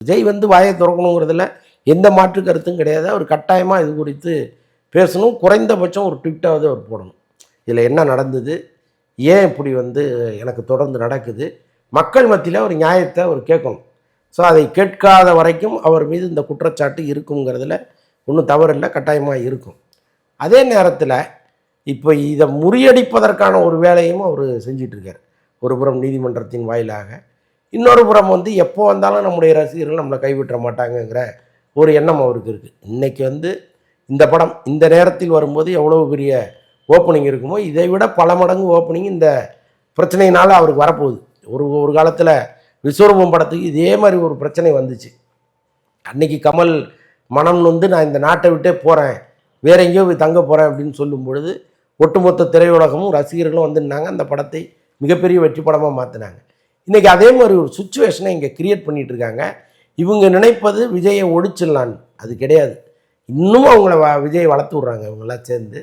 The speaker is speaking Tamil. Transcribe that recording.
விஜய் வந்து வாயை திறக்கணுங்கிறதுல எந்த மாற்று கருத்தும் கிடையாது. அவர் கட்டாயமாக இது குறித்து பேசணும். குறைந்தபட்சம் ஒரு ட்விட்டாவது அவர் போடணும். இதில் என்ன நடந்தது, ஏன் இப்படி வந்து எனக்கு தொடர்ந்து நடக்குது, மக்கள் மத்தியில் ஒரு நியாயத்தை அவர் கேட்கணும். ஸோ அதை கேட்காத வரைக்கும் அவர் மீது இந்த குற்றச்சாட்டு இருக்குங்கிறதுல ஒன்றும் தவறில்லை, கட்டாயமாக இருக்கும். அதே நேரத்தில் இப்போ இதை முறியடிப்பதற்கான ஒரு வேலையும் அவர் செஞ்சிட்ருக்கார். ஒரு புறம் நீதிமன்றத்தின் வாயிலாக, இன்னொரு புறம் வந்து எப்போ வந்தாலும் நம்முடைய ரசிகர்கள் நம்மளை கைவிட்ட மாட்டாங்கங்கிற ஒரு எண்ணம் அவருக்கு இருக்குது. இன்றைக்கி வந்து இந்த படம் இந்த நேரத்தில் வரும்போது எவ்வளோ பெரிய ஓப்பனிங் இருக்குமோ இதை விட பல மடங்கு ஓப்பனிங் இந்த பிரச்சனையினால் அவருக்கு வரப்போகுது. ஒரு காலத்தில் விஸ்வரூபம் படத்துக்கு இதே மாதிரி ஒரு பிரச்சனை வந்துச்சு. அன்னைக்கு கமல் மனம் வந்து நான் இந்த நாட்டை விட்டே போகிறேன், வேற எங்கேயோ போய் தங்க போகிறேன் அப்படின்னு சொல்லும் பொழுது ஒட்டுமொத்த திரையுலகமும் ரசிகர்களும் வந்துருந்தாங்க. அந்த படத்தை மிகப்பெரிய வெற்றி படமாக மாற்றினாங்க. இன்றைக்கி அதே மாதிரி ஒரு சுச்சுவேஷனை இங்கே கிரியேட் பண்ணிகிட்டு இருக்காங்க. இவங்க நினைப்பது விஜயை ஒழிச்சிடலான்னு, அது கிடையாது. இன்னும் அவங்கள விஜயை வளர்த்து விட்றாங்க இவங்கெல்லாம் சேர்ந்து.